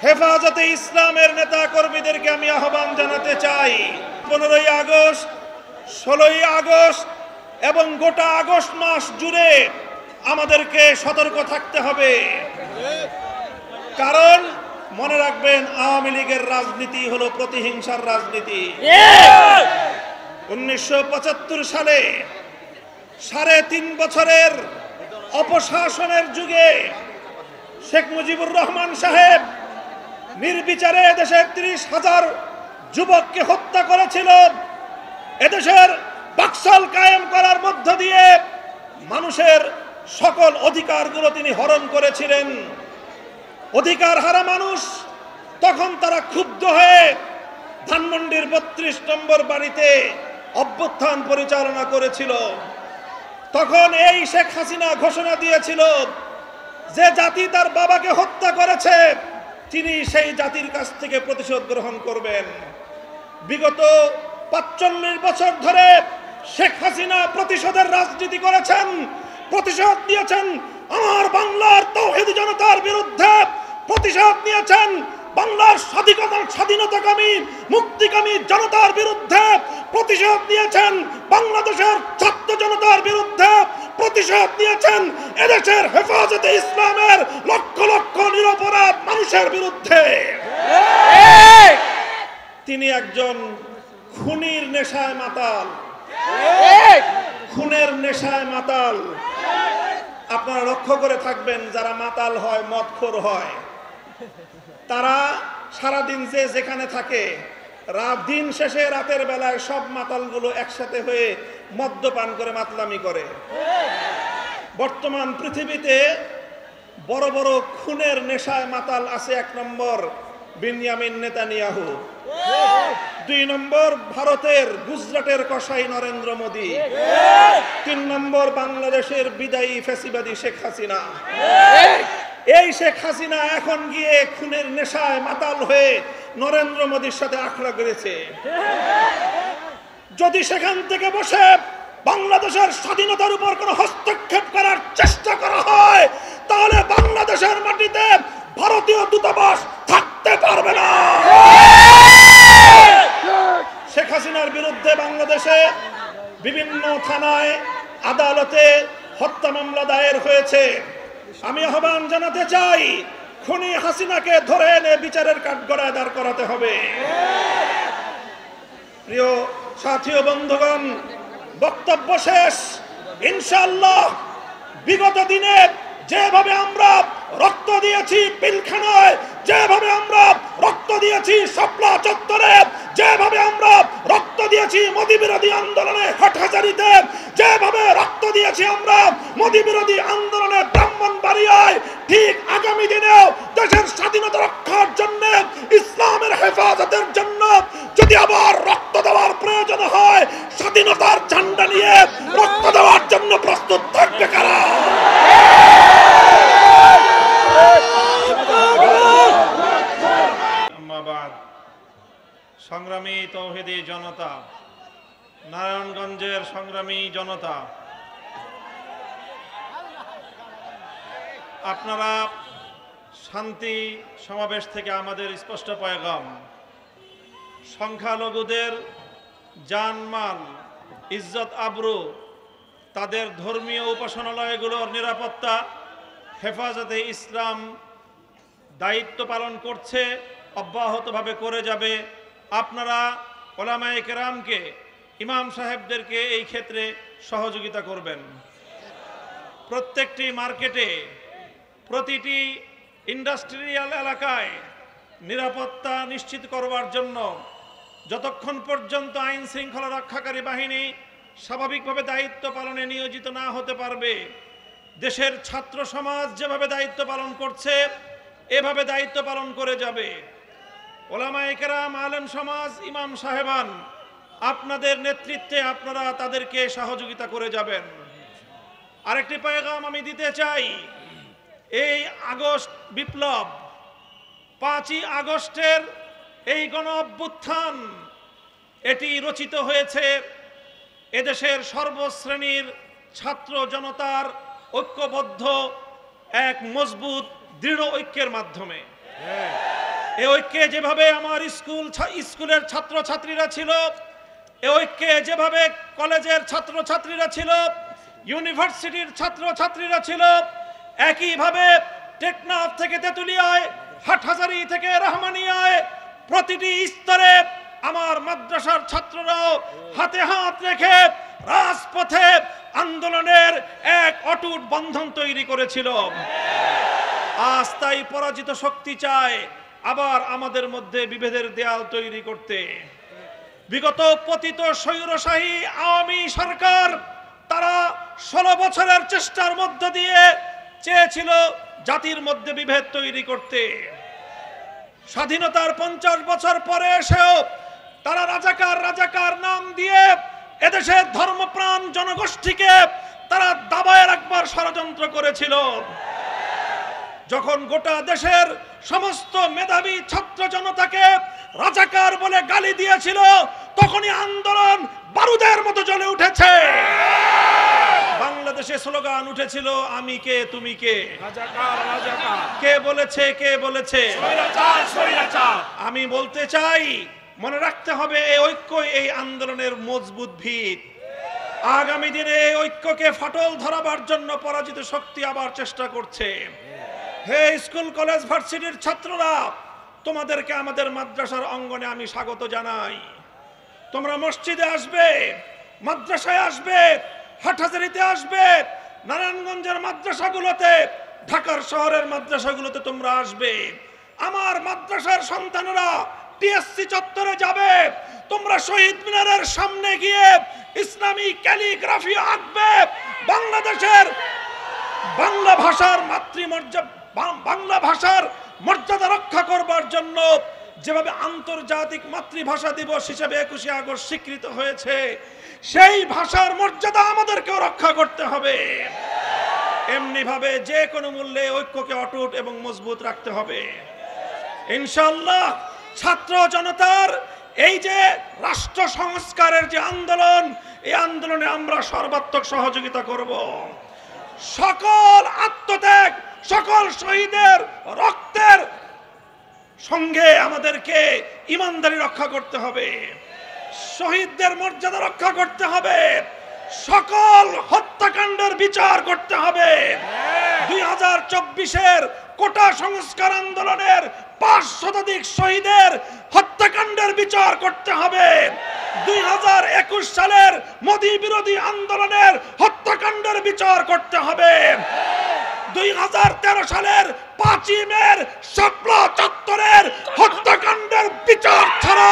হেফাজতে ইসলামের নেতা কর্মীদেরকে আমি আহ্বান জানাতে চাই, 15ই আগস্ট, 16ই আগস্ট এবং গোটা আগস্ট মাস জুড়ে আমাদেরকে সতর্ক থাকতে হবে। কারণ মনে রাখবেন, আওয়ামী লীগের রাজনীতি হলো প্রতিহিংসার রাজনীতি। 1975 সালে 3.5 বছরের অপশাসনের যুগে শেখ মুজিবুর রহমান সাহেব নির্বিচারে দেশের 30,000 যুবককে হত্যা করেছিল। এদেশের বাকশাল কায়েম করার মধ্য দিয়ে মানুষের সকল অধিকারগুলো তিনি হরণ করেছিলেন। অধিকার হারা মানুষ তখন তারা ক্ষুব্ধ হয়ে ধানমন্ডির 32 নম্বর বাড়িতে অভ্যুত্থান পরিচালনা করেছিল। তখন এই শেখ হাসিনা ঘোষণা দিয়েছিল যে জাতি তার বাবাকে হত্যা করেছে তিনি সেই জাতির কাছ থেকে প্রতিশোধ গ্রহণ করবেন। বিগত 45 বছর ধরে শেখ হাসিনা প্রতিশোধের রাজনীতি করেছেন, প্রতিশোধ নিয়েছেন আমার বাংলার তাওহীদি জনতার বিরুদ্ধে, প্রতিশোধ নিয়েছেন বাংলার স্বাধীনতাকামী মুক্তিকামী জনতার বিরুদ্ধে, প্রতিশোধ নিয়েছেন বাংলাদেশের ছাত্র জনতার বিরুদ্ধে, প্রতিশোধ নিয়েছেন এদেশের হেফাজতে ইসলামের লক্ষ লক্ষ নিরপরাধ মানুষের বিরুদ্ধে। তিনি একজন খুনির নেশায় মাতাল, খুনের নেশায় মাতাল। আপনারা লক্ষ্য করে থাকবেন, যারা মাতাল হয়, মদখোর হয়, তারা সারাদিন যে যেখানে থাকে, দিন শেষে রাতের বেলায় সব মাতালগুলো একসাথে হয়ে মদ্যপান করে মাতলামি করে। বর্তমান পৃথিবীতে বড় বড় খুনের নেশায় মাতাল আছে। 1 নম্বর বিনিয়ামিন নেতানিয়াহু, 2 নম্বর ভারতের গুজরাটের কসাই নরেন্দ্র মোদী, 3 নম্বর বাংলাদেশের বিদায়ী ফ্যাসিবাদী শেখ হাসিনা। এই শেখ হাসিনা এখন গিয়ে খুনের নেশায় মাতাল হয়ে নরেন্দ্র মোদীর সাথে আখড়া করেছে। যদি সেখান থেকে বসে বাংলাদেশের স্বাধীনতার উপর কোনো হস্তক্ষেপ করার চেষ্টা করা হয়, তাহলে বাংলাদেশের মাটিতে ভারতীয় দূতাবাস থাকতে পারবে না। শেখ হাসিনার বিরুদ্ধে বাংলাদেশে বিভিন্ন থানায়, আদালতে হত্যা মামলা দায়ের হয়েছে। আমি আহ্বান জানাতে চাই, খুনি হাসিনাকে ধরে এনে বিচারের কাঠগড়ায় দাঁড় করাতে হবে। প্রিয় সাথী ও বন্ধুগণ, বক্তব্য শেষ। ইনশাআল্লাহ বিগত দিনে যেভাবে আমরা রক্ত দিয়েছি পিলখানায়, যেভাবে আমরা রক্ত দিয়েছি শাপলা চত্বরে, যেভাবে আমরা রক্ত দিয়েছি মোদী বিরোধী আন্দোলনে হাটহাজারীতে, যেভাবে রক্ত দিয়েছি আমরা মোদী বিরোধী আন্দোলনে ব্রাহ্মণবাড়িয়ায়, ঠিক আগামী দিনেও দেশের স্বাধীনতা রক্ষার জন্য, ইসলামের হেফাজতের জন্য যদি আবার রক্ত দেওয়ার প্রয়োজন হয়, স্বাধীনতার ঝান্ডা নিয়ে রক্ত দেওয়ার জন্য প্রস্তুত থাকবে কারা? সংগ্রামী তাওহীদি জনতা, নারায়ণগঞ্জের সংগ্রামী জনতা, আপনারা শান্তি সমাবেশ থেকে আমাদের স্পষ্ট পয়গাম, সংখ্যালঘুদের জানমাল, ইজ্জত আবরু, তাদের ধর্মীয় উপাসনালয়গুলোর নিরাপত্তা হেফাজতে ইসলাম দায়িত্ব পালন করছে, অব্যাহতভাবে করে যাবে। আপনারা ওলামায়ে কেরামকে, ইমাম সাহেবদেরকে এই ক্ষেত্রে সহযোগিতা করবেন। প্রত্যেকটি মার্কেটে, প্রতিটি ইন্ডাস্ট্রিয়াল এলাকায় নিরাপত্তা নিশ্চিত করবার জন্য যতক্ষণ পর্যন্ত আইন শৃঙ্খলা রক্ষাকারী বাহিনী স্বাভাবিকভাবে দায়িত্ব পালনে নিয়োজিত না হতে পারবে, দেশের ছাত্র সমাজ যেভাবে দায়িত্ব পালন করছে এভাবে দায়িত্ব পালন করে যাবে। ওলামায়ে কেরাম, আলেম সমাজ, ইমাম সাহেবান, আপনাদের নেতৃত্বে আপনারা তাদেরকে সহযোগিতা করে যাবেন। আরেকটি পয়গাম আমি দিতে চাই, এই আগস্ট বিপ্লব, 5ই আগস্টের এই গণ অভ্যুত্থান, এটি রচিত হয়েছে এদেশের সর্বশ্রেণীর ছাত্র জনতার ঐক্যবদ্ধ এক মজবুত দৃঢ় ঐক্যের মাধ্যমে। এই ঐক্যে যেভাবে আমার স্কুলের ছাত্রছাত্রীরা ছিল, এই ঐক্যে যেভাবে কলেজের ছাত্রছাত্রীরা ছিল, ইউনিভার্সিটির ছাত্রছাত্রীরা ছিল, একইভাবে টেকনাফ থেকে তেতুলিয়ায়, হাটহাজারী থেকে রহমানিয়ায় প্রতিটি স্তরে আমার মাদ্রাসার ছাত্ররাও হাতে হাত রেখে রাজপথে আন্দোলনের এক অটুট বন্ধন তৈরি করেছিল। আজ তাই পরাজিত শক্তি চায় আবার আমাদের মধ্যে বিভেদের দেয়াল তৈরি করতে। বিগত পতিত স্বৈরশাহী আওয়ামী সরকার তারা 16 বছরের চেষ্টার মধ্য দিয়ে চেয়েছিল জাতির মধ্যে বিভেদ তৈরি করতে। স্বাধীনতার 50 বছর পরে এসেও তারা রাজাকার নাম দিয়ে এদেশের ধর্মপ্রাণ জনগোষ্ঠীকে তারা দাবায় রাখবার ষড়যন্ত্র করেছিল। যখন গোটা দেশের সমস্ত মেধাবী ছাত্র জনতাকে রাজাকার বলে গালি দিয়েছিল, তখনই আন্দোলন বারুদের মতো জ্বলে উঠেছে। বাংলাদেশে স্লোগান উঠেছিল, আমি কে তুমি কে, কে বলেছে, কে বলেছে, আমি বলতে চাই, মনে রাখতে হবে এই ঐক্যই এই আন্দোলনের মজবুত ভিত। আগামী দিনে এই ঐক্যকে ফাটল ধরাবার জন্য পরাজিত শক্তি আবার চেষ্টা করছে। হে স্কুল কলেজ ভার্সিটির ছাত্ররা, তোমাদেরকে আমাদের মাদ্রাসার অঙ্গনে আমি স্বাগত জানাই। তোমরা মসজিদে আসবে, মাদ্রাসায় আসবে, হাটহাজারীতে আসবে, নারায়ণগঞ্জের মাদ্রাসাগুলোতে, ঢাকার শহরের মাদ্রাসাগুলোতে তোমরা আসবে। আমার মাদ্রাসার সন্তানেরা টিএসসি চত্বরে যাবে, তোমরা শহীদ মিনারের সামনে গিয়ে ইসলামী ক্যালিগ্রাফি আঁকবে। বাংলাদেশের বাংলা ভাষার বাংলা ভাষার মর্যাদা রক্ষা করবার জন্য যেভাবে আন্তর্জাতিক মাতৃভাষা দিবস হিসেবে 21শে আগস্ট স্বীকৃত হয়েছে, সেই ভাষার মর্যাদা আমাদেরকেও রক্ষা করতে হবে। এমনি ভাবে যে কোনো মূল্যে ঐক্যকে অটুট এবং মজবুত রাখতে হবে। ইনশাআল্লাহ ছাত্র জনতার এই যে রাষ্ট্র সংস্কারের যে আন্দোলন, এই আন্দোলনে আমরা সর্বাত্মক সহযোগিতা করব। সকল আত্মত্যাগ, সকল শহীদের রক্তের সঙ্গে আমাদেরকে ইমানদারি রক্ষা করতে হবে, শহীদদের মর্যাদা রক্ষা করতে হবে, সকল হত্যাকাণ্ডের বিচার করতে হবে। 2024-এর কোটা সংস্কার আন্দোলনের 5 শতাধিক শহীদের হত্যাকাণ্ডের বিচার করতে হবে। 2021 সালের মোদী বিরোধী আন্দোলনের হত্যাকাণ্ডের বিচার করতে হবে। 2013 সালের 5ই মের শাপলা চত্বরের হত্যাকাণ্ডের বিচার ছাড়া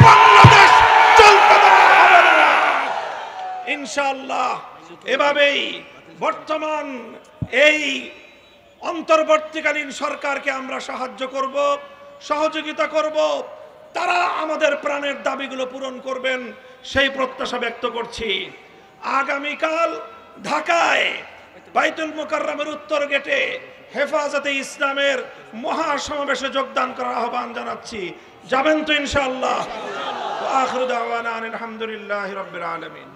বাংলাদেশ চলতে দেওয়া হবে না। ইনশাআল্লাহ এভাবেই বর্তমান এই অন্তর্বর্তীকালীন সরকারকে আমরা সাহায্য করব, সহযোগিতা করব। তারা আমাদের প্রাণের দাবিগুলো পূরণ করবেন সেই প্রত্যাশা ব্যক্ত করছি। আগামীকাল ঢাকায় বাইতুল মুকাররমের উত্তর গেটে হেফাজতে ইসলামের মহাসমাবেশে যোগদান করার আহ্বান জানাচ্ছি। যাবেন তো ইনশাআল্লাহ? আখিরু দাওয়ানা আলহামদুলিল্লাহি রাব্বিল আলামিন।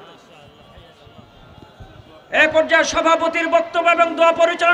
এই পর্যায়ে সভাপতির বক্তব্য এবং দোয়া পরিচালনা